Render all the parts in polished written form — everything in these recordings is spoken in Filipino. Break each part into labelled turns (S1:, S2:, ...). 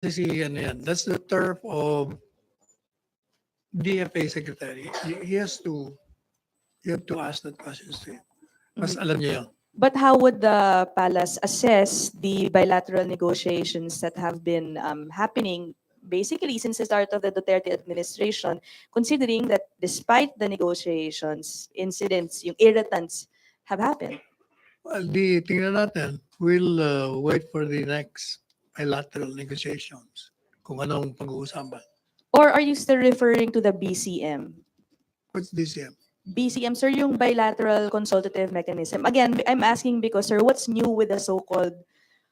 S1: Kasi ano yan, that's the turf of DFA secretary. He has to, you have to ask that question to him. Mas alam niya yun.
S2: But how would the palace assess the bilateral negotiations that have been happening basically since the start of the Duterte administration, considering that despite the negotiations, incidents, yung irritants have happened?
S1: Well, tingnan natin. We'll wait for the next bilateral negotiations kung anong pag-uusapan.
S2: Or are you still referring to the BCM?
S1: What's this yan?
S2: BCM, sir, yung bilateral consultative mechanism. Again, I'm asking because, sir, what's new with the so-called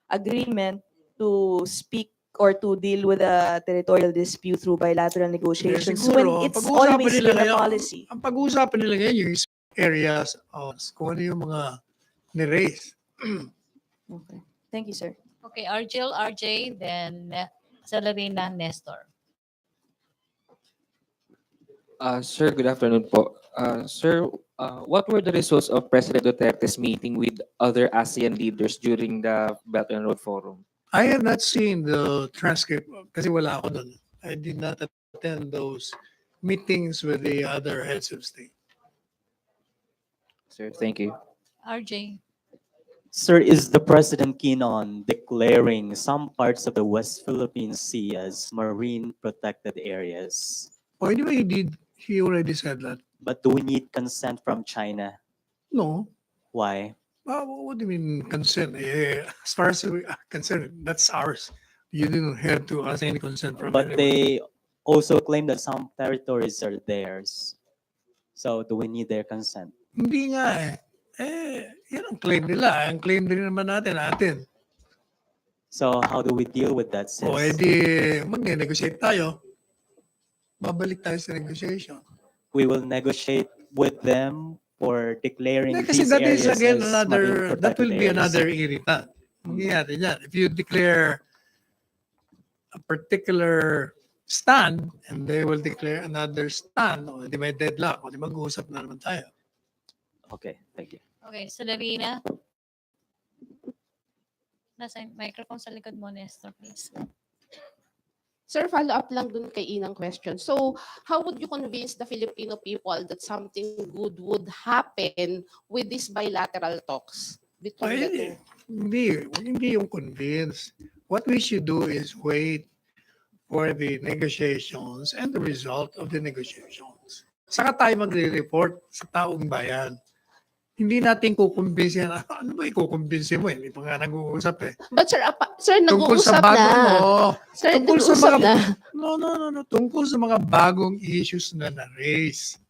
S2: agreement to speak or to deal with a territorial dispute through bilateral negotiations
S1: Siguro,
S2: when
S1: ang
S2: it's
S1: pag-uusapan
S2: always
S1: nila
S2: been a
S1: ngayon-
S2: policy?
S1: Ang pag-uusapan nila ngayon yung areas kung ano yung mga ni-raise.
S2: Okay. Thank you, sir.
S3: Okay, Argel, RJ, then Celerina, Nestor.
S4: Sir, good afternoon po. Sir, what were the results of President Duterte's meeting with other ASEAN leaders during the Belt and Road Forum?
S1: I have not seen the transcript kasi wala ako doon. I did not attend those meetings with the other heads of state.
S4: Sir, thank you.
S3: RJ.
S5: Sir, is the president keen on declaring some parts of the West Philippine Sea as marine protected areas?
S1: Oh, anyway, he already said that.
S5: But do we need consent from China?
S1: No.
S5: Why?
S1: What do you mean consent? As far as we are concerned, that's ours. You didn't have to ask any consent from
S5: But
S1: anyone.
S5: they also claim that some territories are theirs. So do we need their consent?
S1: Hindi nga eh. Yan ang claim nila. Ang claim din naman natin.
S5: So how do we deal with that, sis?
S1: O edi, mag-negotiate tayo. Babalik tayo sa negotiation.
S5: We will negotiate with them for declaring
S1: Kasi
S5: these
S1: that is
S5: areas
S1: again
S5: as marine
S1: that will
S5: protected
S1: be
S5: areas.
S1: another irritant. Hindi natin yan. If you declare a particular stand and they will declare another stand, o di may deadlock, o di mag-uusap na naman tayo.
S5: Okay, thank you.
S3: Okay, Celerina. Nasa microphone sa likod mo, Nestor, please.
S6: Sir, follow up lang dun kay Inang question. So, how would you convince the Filipino people that something good would happen with these bilateral talks between the two?
S1: Hindi yung convince. What we should do is wait for the negotiations and the result of the negotiations. Saka tayo magre-report sa taong bayan. Hindi natin kukumbinsin. Ano ba ikukumbinsin mo? Hindi pa nga nag-uusap eh.
S6: But sir,
S1: Tungkol sa
S6: nag-uusap na.
S1: bagong,
S6: Sir,
S1: tungkol sa
S6: nag-uusap
S1: mga,
S6: na.
S1: no. Tungkol sa mga bagong issues na na-raise.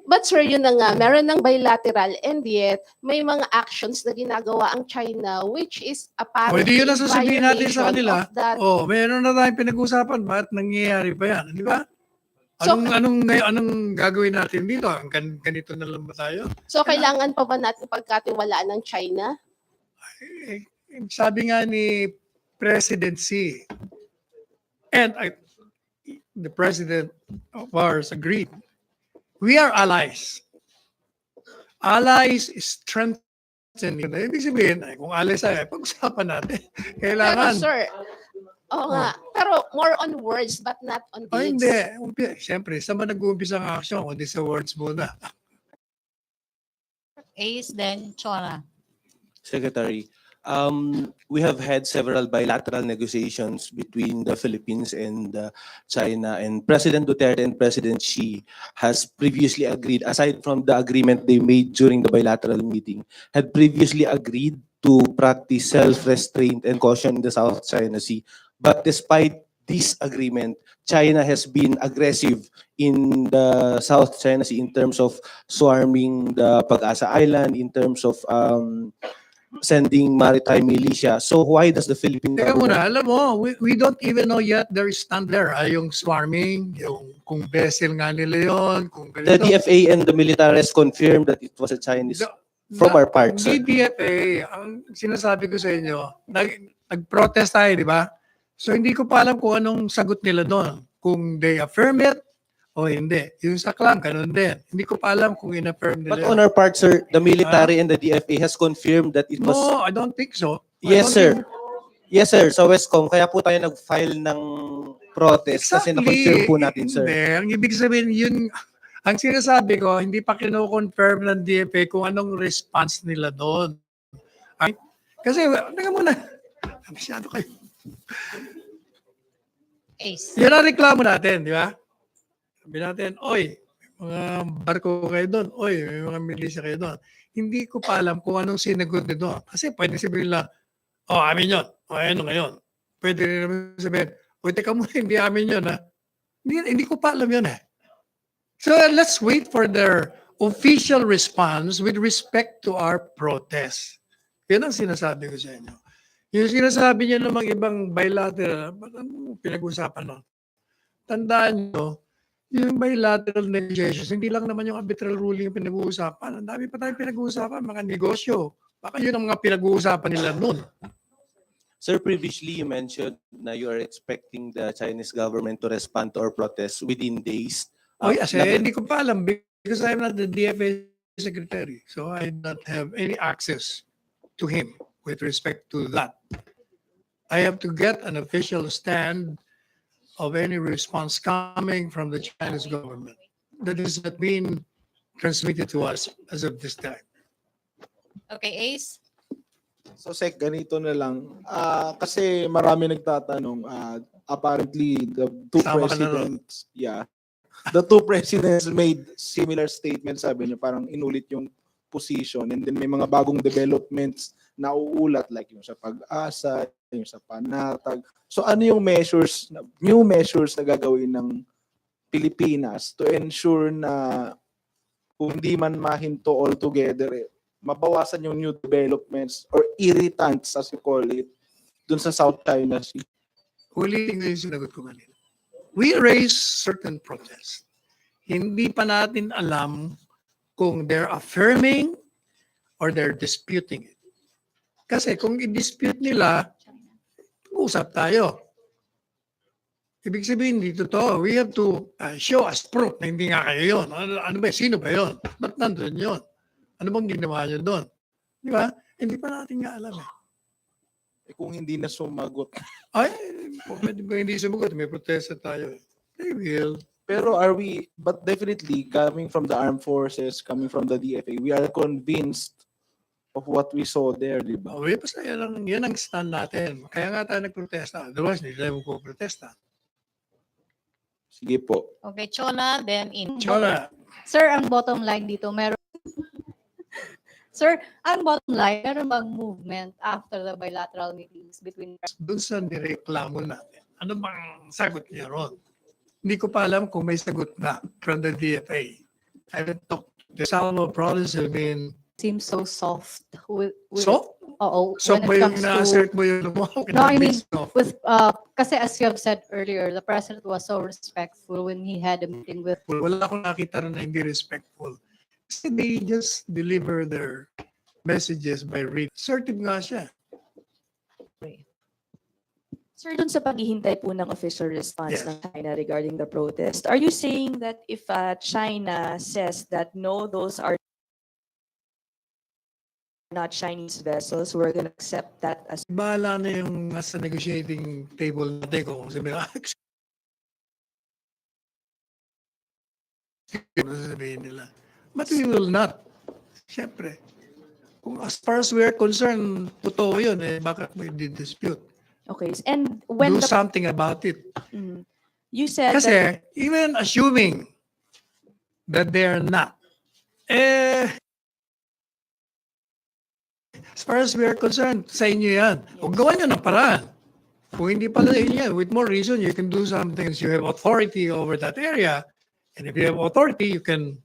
S6: But sir, yun na nga, meron ng bilateral and yet may mga actions na ginagawa ang China which is apparently
S1: Pwede yun ang sasabihin natin sa
S6: violation
S1: kanila.
S6: of that.
S1: Meron na tayong pinag-usapan. Bakit nangyayari pa yan? Di ba?
S6: So-
S1: Anong gagawin natin dito? Ganito na lang ba tayo?
S6: So, kailangan pa ba natin pagkatiwalaan ng China?
S1: Sabi nga ni President Xi, and the president of ours agreed, we are allies. Allies strengthen. Ibig sabihin, kung allies tayo, pag-usapan natin.
S6: Pero
S1: Kailangan.
S6: sir, oo nga, pero more on words but not on
S1: O
S6: deeds.
S1: hindi. Siyempre, saan ba nag-uumpisa ang action? Kundi sa words muna.
S3: Ace, then Chora.
S7: Secretary, we have had several bilateral negotiations between the Philippines and China, and President Duterte and President Xi has previously agreed, aside from the agreement they made during the bilateral meeting, had previously agreed to practice self-restraint and caution in the South China Sea. But despite this agreement, China has been aggressive in the South China Sea in terms of swarming the Pag-asa Island, in terms of sending maritime militia. So why does the Philippine
S1: Teka
S7: government...
S1: muna, alam mo, we don't even know yet their stand there. Yung swarming, yung kung vessel nga nila yun, kung
S7: The
S1: ganito.
S7: DFA and the militaries confirmed that it was a Chinese from our part, sir.
S1: DFA, ang sinasabi ko sa inyo, nag-protest tayo, di ba? So hindi ko pa alam kung anong sagot nila doon. Kung they affirm it o hindi. Yung sa clan, ganun din. Hindi ko pa alam kung in-affirm nila.
S7: But on our part, sir, the military and the DFA has confirmed that it was...
S1: No, I don't think so. I
S7: Yes,
S1: don't
S7: sir.
S1: think-
S7: Yes, sir. Sa Westcom, kaya po tayo nag-file ng protest kasi na-confirm po natin, sir.
S1: Hindi. Ang ibig sabihin, yun, ang sinasabi ko, hindi pa kino-confirm ng DFA kung anong response nila doon. Ay, kasi, teka muna, masyado kayo.
S3: Ace.
S1: Yan ang reklamo natin, di ba? Sabi natin, oy, may mga barko kayo doon, oy, may mga milisya kayo doon. Hindi ko pa alam kung anong sinagot nito. Kasi pwede sabihin lang, oh, amin yun. O, ano ngayon? Pwede rin naman sabihin, uy, teka muna, hindi amin yun, ha? Hindi ko pa alam yun, eh. So, let's wait for their official response with respect to our protest. Yan ang sinasabi ko sa inyo. Yung sinasabi niyo namang ibang bilateral, ano pinag-usapan nun? Tandaan nyo, yung bilateral negotiations, hindi lang naman yung arbitral ruling yung pinag-uusapan. Ang dami pa tayong pinag-uusapan, mga negosyo. Baka yun ang mga pinag-uusapan nila nun.
S7: Sir, previously you mentioned na you are expecting the Chinese government to respond to our protest within days.
S1: Oh yes, hindi ko pa alam because I'm not the DFA secretary. So I don't have any access to him with respect to that. I have to get an official stand of any response coming from the Chinese government that is not being transmitted to us as of this time.
S3: Okay, Ace.
S8: So Sek, ganito na lang. Kasi marami nagtatanong, apparently the two
S1: Tama ka na ron.
S8: presidents, the two presidents made similar statements, sabi niya, parang inulit yung position, and then may mga bagong developments na uulat like yung sa pag-asa, yung sa panatag. So ano yung new measures na gagawin ng Pilipinas to ensure na kung hindi man mahinto altogether, mabawasan yung new developments or irritants as you call it dun sa South China Sea?
S1: Ulitin ko yung sinagot ko kanina. We raise certain protests. Hindi pa natin alam kung they're affirming or they're disputing it. Kasi kung i-dispute nila, usap tayo. Ibig sabihin dito to, we have to show us proof na hindi nga kayo yun. Ano ba? Sino ba yun? Ba't nandun yun? Ano bang ginawa nyo doon? Di ba? Hindi pa natin nga alam eh.
S8: Kung hindi na sumagot.
S1: Ay, pwede ba hindi sumagot? May protesta tayo. They will.
S8: Pero but definitely coming from the armed forces, coming from the DFA, we are convinced of what we saw there, di ba?
S1: Oh, basta yan ang stand natin. Kaya nga tayo nagprotesta. Otherwise, hindi tayo magpuprotesta.
S8: Sige po.
S3: Okay, Chona, then in.
S1: Chona,
S9: Sir, ang bottom line dito, Sir, ang bottom line, meron bang movement after the bilateral meetings between
S1: dun sa nireklamo natin, ano bang sagot niya ron? Hindi ko pa alam kung may sagot na from the DFA. I haven't talked. The Salmo province have been
S9: seems so soft with
S1: so?
S9: oo,
S1: So
S9: when
S1: ba
S9: it
S1: yung
S9: comes to
S1: na-assert mo yung lumaw?
S9: No, I mean, with kasi as you have said earlier, the president was so respectful when he had a meeting with
S1: Wala akong nakita na hindi respectful. Kasi they just deliver their messages by reading. Assertive nga siya.
S2: Sir, dun sa paghihintay po ng official response
S1: Yes.
S2: ng China regarding the protest, are you saying that if China says that no, those are not Chinese vessels, we're going to accept that as
S1: Bahala na yung nasa negotiating table natin kung sabihin, sabihin nila. But we will not. Siyempre. Kung as far as we are concerned, totoo yun eh, bakit may dispute?
S2: okay? And when
S1: Do
S2: the
S1: something about it.
S2: Mhm. You said that
S1: Kasi, even assuming that they are not, as far as we are concerned, sa inyo yan. Huwag gawa nyo ng paraan. Kung hindi pala sa inyo yan, with more reason, you can do some things. You have authority over that area. And if you have authority, you can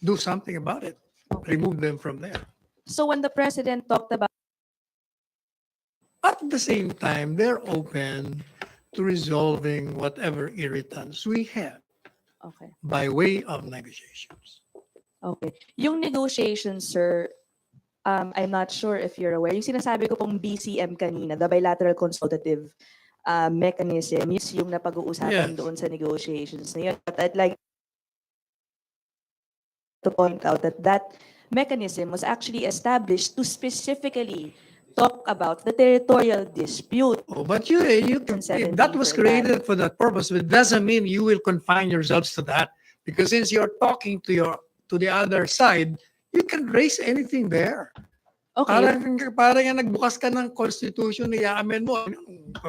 S1: do something about it. Remove them from there.
S2: so when the president talked about
S1: At the same time, they're open to resolving whatever irritants we have
S2: okay.
S1: by way of negotiations.
S2: Okay. Yung negotiations, sir, I'm not sure if you're aware. Yung sinasabi ko pong BCM kanina, the bilateral consultative mechanism, yung napag-uusapan
S1: Yes.
S2: doon sa negotiations na yun. But I'd like to point out that that mechanism was actually established to specifically talk about the territorial dispute.
S1: Oh, but if that was
S2: 17 for that.
S1: created for that purpose, it doesn't mean you will confine yourselves to that. Because since you're talking to the other side, you can raise anything there.
S2: Okay,
S1: Parang nga nagbukas ka ng constitution, i-amen mo.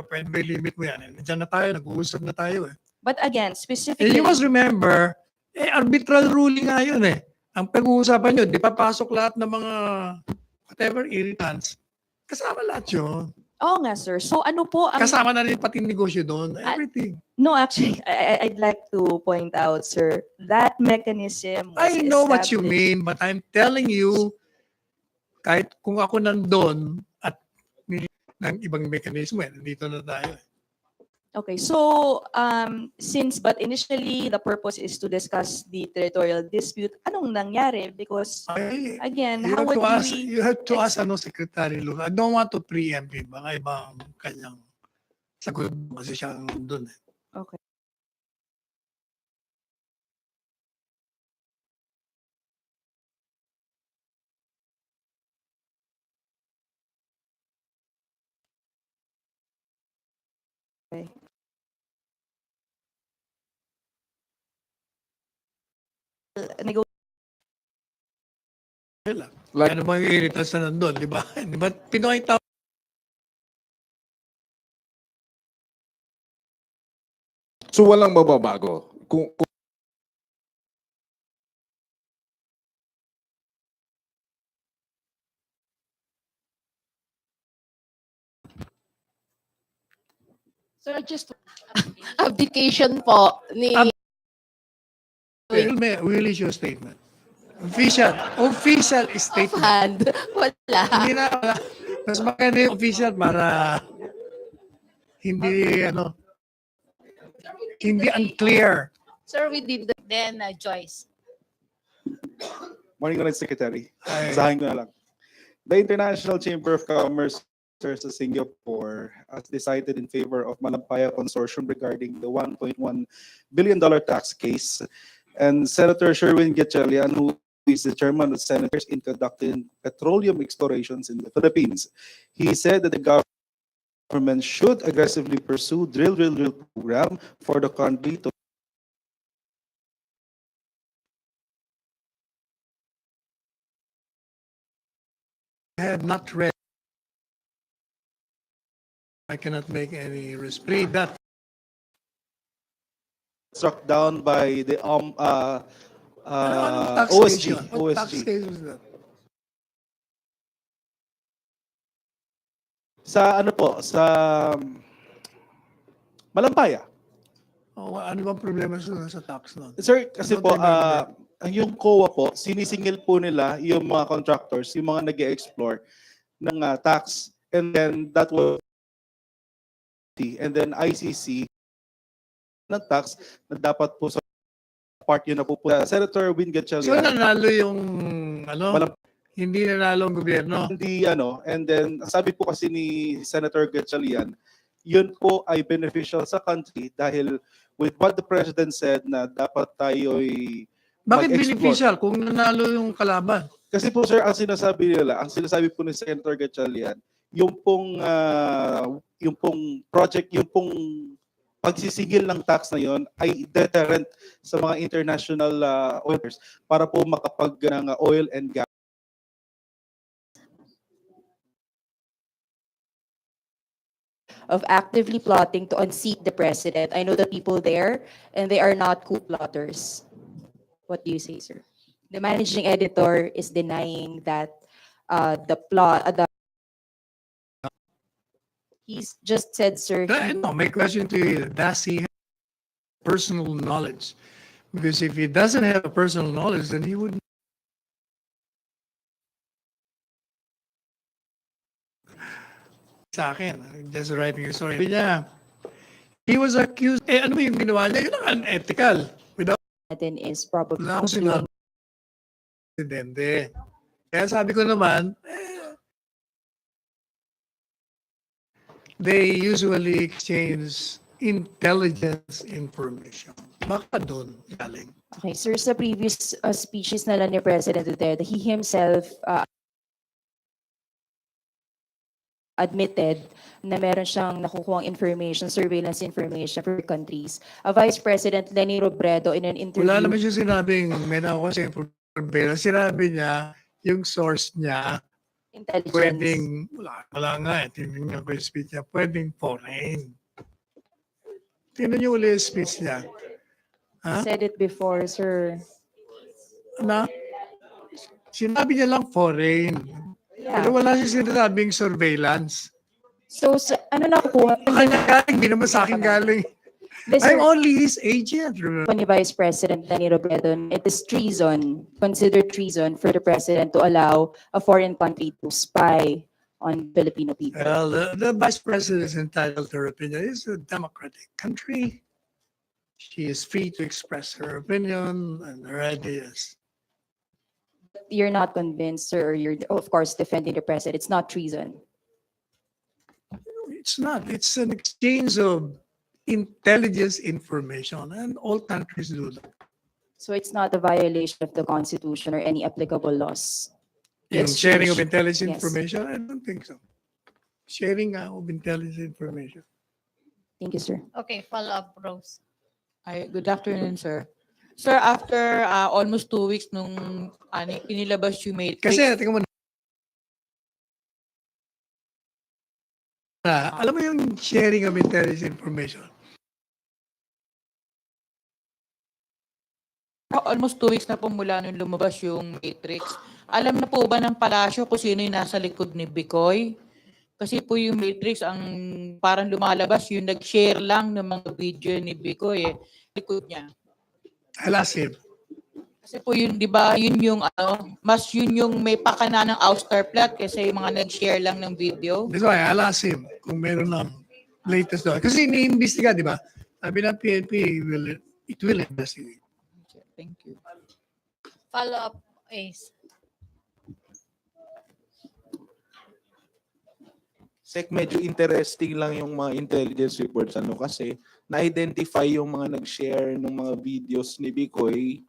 S1: Pwede may limit mo yan. Diyan na tayo, nag-uusap na tayo eh.
S2: but again,
S1: And
S2: specifically,
S1: you must remember, arbitral ruling nga yun eh. Ang pag-uusapan nyo, di papasok lahat ng mga whatever irritants. Kasama lahat yun.
S2: oo nga sir. So ano po ang
S1: Kasama na rin pati negosyo doon. Everything.
S2: No, actually, I'd like to point out, sir, that mechanism was
S1: I know what you
S2: established-
S1: mean, but I'm telling you, kahit kung ako nandun at ng ibang mekanismo, nandito na tayo.
S2: Okay, so but initially the purpose is to discuss the territorial dispute. Anong nangyari? Because again,
S1: You
S2: how
S1: have
S2: would
S1: to ask,
S2: we?
S1: you have to ask Secretary Lu. I don't want to preempt him. Baka ibang kanyang sagot kasi siya doon.
S2: Okay. Okay. Nego-
S1: Like, ano bang irritants na nandun, di ba? Di ba? Pinoy tao.
S8: So walang mababago. Kung
S6: Sir, just abdication po ni
S1: Will issue a statement. Official statement.
S6: offhand. Wala.
S1: Hindi na, mas maganda yung official para hindi, hindi unclear.
S6: Sir, we did the
S3: Then Joyce.
S8: morning ulit, Secretary.
S1: Ay.
S8: Basahin ko na lang. The International Chamber of Commerce sa Singapore has decided in favor of Malacañang Consortium regarding the $1.1 billion tax case. And Senator Sherwin Gatchalian, who is the chairman of the senators in conducting petroleum explorations in the Philippines, he said that the government should aggressively pursue drill program for the country to
S1: I have not read. I cannot make any read that.
S8: struck down by the
S1: Anong
S8: OSG.
S1: taxation? What tax
S8: OSG.
S1: case was that?
S8: Sa ano po, sa Malampaya.
S1: Oh, ano bang problema sa tax nun?
S8: Sir, kasi
S1: Don't
S8: po,
S1: remember.
S8: yung COA po, sinisingil po nila yung mga contractors, yung mga nag-explore ng tax. And then that was, and then ICC ng tax na dapat po sa part yun na pupunta. Senator Win
S1: So
S8: Gatchalian,
S1: nanalo yung
S8: Walang-
S1: hindi nanalo ang gobyerno.
S8: hindi and then sabi po kasi ni Senator Gatchalian, yun po ay beneficial sa country dahil with what the President said na dapat tayo'y
S1: Bakit
S8: mag-explore.
S1: beneficial kung nanalo yung kalaban?
S8: Kasi po sir, ang sinasabi po ni Senator Gatchalian, yung pong project, yung pong pagsisigil ng tax na yon ay deterrent sa mga international oilers para po makapag ng oil and gas.
S10: Of actively plotting to unseat the president. I know the people there, and they are not coup plotters. What do you say, sir? The managing editor is denying that the plot. He's just said, sir.
S1: No, my question to you, does he have personal knowledge? Because if he doesn't have personal knowledge, then he would. Sa akin, just writing a story. Sabi niya, he was accused, ano ba yung ginawa niya? Yun ang unethical. Without
S10: Then is probably
S1: wala akong sinabi. Presidente. Kaya sabi ko naman, they usually exchange intelligence information. Baka doon galing.
S10: Okay, sir, sa previous speeches na lang ni President Duterte, he himself admitted na meron siyang nakukuhang information, surveillance information for countries. Vice President Leni Robredo in an interview.
S1: Wala naman siya sinabing may nakuha siya information. Sinabi niya, yung source niya,
S10: Intelligence.
S1: pwedeng, wala nga eh, tinignan ko yung speech niya, pwedeng foreign. Tingnan niyo ulit yung speech niya. Ha?
S10: Said it before, sir.
S1: Na? Sinabi niya lang foreign. Pero
S10: Yeah.
S1: wala siya sinabing surveillance.
S10: So, ano nakukuha?
S1: Kanya galing, hindi naman sa akin galing.
S10: This
S1: I'm only his agent.
S10: ni Vice President Leni Robredo, it is treason, considered treason for the president to allow a foreign country to spy on Filipino people.
S1: Well, the vice president is entitled to her opinion. It's a democratic country. She is free to express her opinion and her ideas.
S10: You're not convinced, sir, or you're, of course, defending the president. It's not treason.
S1: It's not. It's an exchange of intelligence information, and all countries do that.
S10: So it's not a violation of the Constitution or any applicable laws.
S1: Yung sharing of
S10: Exchange.
S1: intelligence
S10: Yes.
S1: information, I don't think so. Sharing of intelligence information.
S10: Thank you, sir.
S3: Okay, follow up, Rose.
S11: Ay, good afternoon, sir. Sir, after almost 2 weeks nung inilabas yung matrix,
S1: Kasi, tingnan mo na, alam mo yung sharing of intelligence information.
S11: almost 2 weeks na po mula nung lumabas yung matrix. Alam na po ba ng palasyo kung sino yung nasa likod ni Bicoy? Kasi po yung matrix, ang parang lumalabas, yung nag-share lang ng mga video ni Bicoy, likod niya.
S1: I'll ask him.
S11: Kasi po yun, di ba, yun yung mas yun yung may pakana ng ouster plot kasi yung mga nag-share lang ng video.
S1: That's why I'll ask him kung meron ng latest doon. Kasi iniimbestiga, di ba? Sabi ng PNP, it will investigate.
S11: Thank you.
S3: Follow up, Ace.
S8: Sek, medyo interesting lang yung mga intelligence reports kasi na-identify yung mga nag-share ng mga videos ni Bicoy,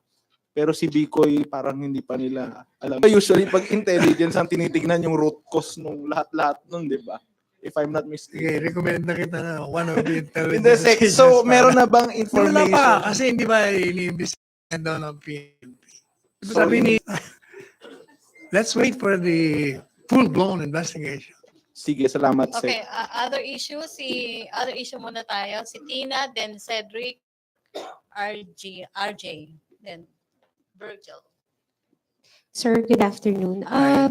S8: pero si Bicoy parang hindi pa nila alam. Usually pag intelligence ang tinitignan yung root cause nung lahat-lahat nun, di ba? If I'm not mistaken.
S1: Okay, recommend na kita na one of the
S8: In
S1: intelligence.
S8: the Sek, so meron na bang
S1: Wala
S8: information?
S1: pa, kasi hindi ba iniimbestigahan daw ng PNP.
S8: So,
S1: Sabi ni, let's wait for the full-blown investigation.
S8: Sige, salamat, Sek.
S3: Okay, other issue, other issue muna tayo. Si Tina, then Cedric, RJ, then Virgil.
S12: Sir, good afternoon.
S1: Hi.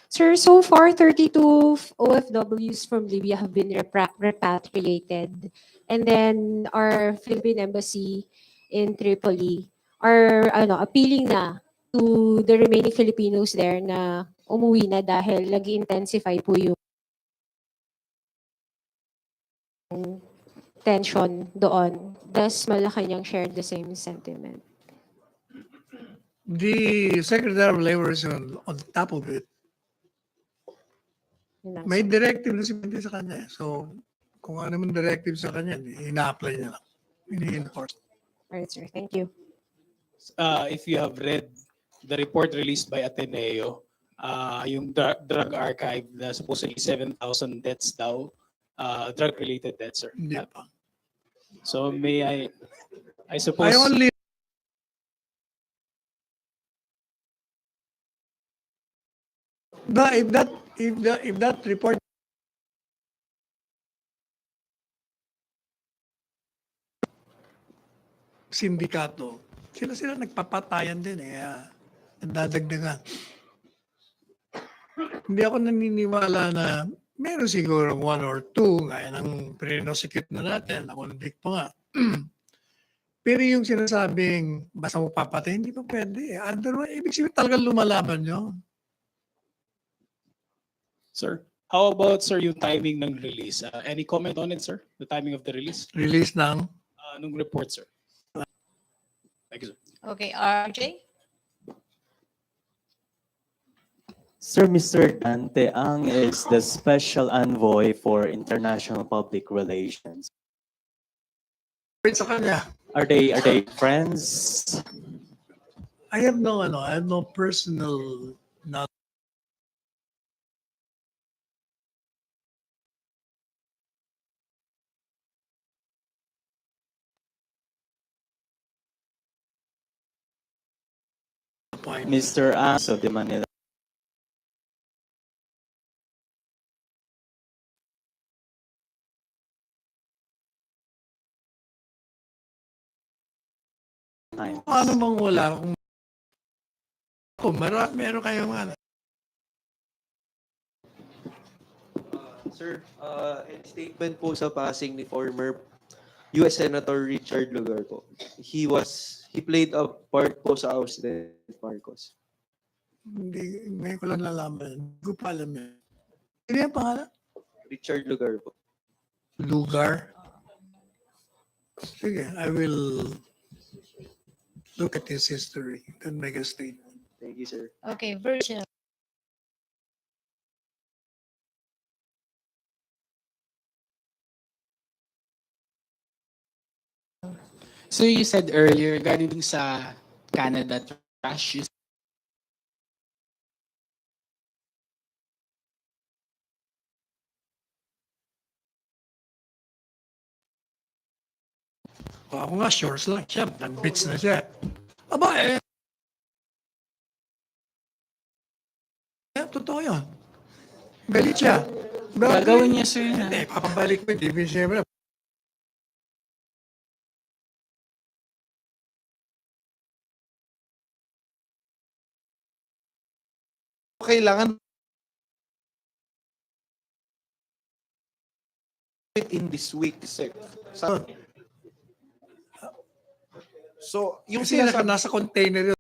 S12: Sir, so far 32 OFWs from Libya have been repatriated. And then our Philippine Embassy in Tripoli are appealing na to the remaining Filipinos there na umuwi na dahil nag-intensify po yung tension doon. Does Malacañang share the same sentiment?
S1: The Secretary of Labor is on top of it.
S12: Yun lang,
S1: May
S12: sir.
S1: directive na si Pente sa kanya. So, kung ano man directive sa kanya, ina-apply niya lang. Ini-enforce.
S12: Alright, sir. Thank you.
S13: If you have read the report released by Ateneo, yung drug archive na supposedly 7,000 deaths daw, drug-related deaths, sir.
S1: Hindi pa.
S13: So may I suppose...
S1: I only But if that report sindikato, sila nagpapatayan din nadadagdagan. Hindi ako naniniwala na meron siguro 1 or 2 gaya ng pre-prosecute na natin, na-convict pa nga. Pero yung sinasabing basta mo papatay, hindi pa pwede. Otherwise, ibig sabihin talagang lumalaban nyo.
S13: Sir, how about, sir, yung timing ng release? Any comment on it, sir? The timing of the release?
S1: Release ng
S13: Nung report, sir. Thank you, sir.
S3: Okay, RJ?
S5: Sir, Mr. Dante Ang is the special envoy for international public relations.
S1: sa kanya.
S5: Are they friends?
S1: I have no personal knowledge point.
S5: Mr. Aso de Manila. Times.
S1: Ano bang wala? Kung meron kayong ano.
S14: Sir, in statement po sa passing ni former US Senator Richard Lugar po. He played a part po sa ousted Marcos.
S1: Hindi, ngayon ko lang nalaman. Hindi ko pa alam yan. Ano yung pangalan?
S14: Richard Lugar po.
S1: Lugar. Sige, I will look at his history and make a statement.
S14: Thank you, sir.
S3: Okay, version.
S13: So you said earlier regarding dun sa Canada trash, you
S1: Ako nga, shorts lang siya. Nag-bits na siya. Aba, totoo yun. Galit siya.
S13: gagawin niya sir na.
S1: Hindi, papabalik ko. Hindi, siyempre.
S8: Kailangan in this week. So, yung
S1: Kasi nasa container yun.